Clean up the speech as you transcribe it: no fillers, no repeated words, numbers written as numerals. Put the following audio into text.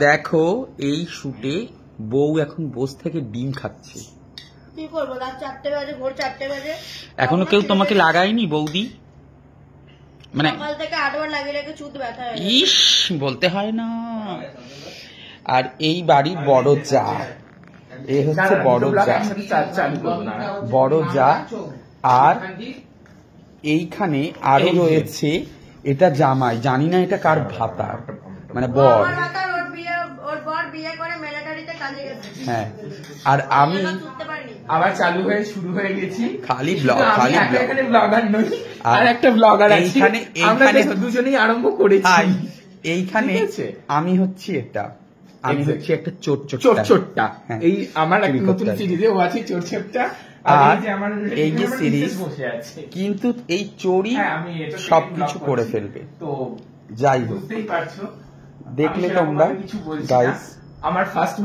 দেখো এই শুটে বউ এখন বসে থেকে ডিম খাচ্ছে। কি করবো, রাত 4টে বাজে, ভোর 4টে বাজে। এখনো কেউ তোমাকে লাগায়নি বৌদি? মানে সকাল থেকে 8 বার লাগিয়ে রেখে চুট ব্যথা হয়ে গেছে। ইস বলতে হয় না। আর এই বাড়ির বড় যা, এ হচ্ছে বড় যা। আর এইখানে আরো রয়েছে, এটা জামাই, জানি না এটা কার ভাতা, মানে বর। ওর বর বিয়ে করে মিলিটারিতে কাজে গেছে। হ্যাঁ, আর আমি আবার চালু হয়ে শুরু হয়ে গেছি খালি ব্লগ, এখানে ব্লগার নই, আর একটা ব্লগার আছে। এইখানে দুজনেই আরম্ভ করেছি। এইখানে আমি হচ্ছি এটা, আমি হচ্ছি একটা চোরটা। এই আমার একটা নতুন সিরিজে ও আছে চোরটা। আর এই যে সিরিজ, কিন্তু এই চোরই সবকিছু করে ফেলবে। তো যাই হোক, দেখলে তোমরা গাইস, আমার ফার্স্ট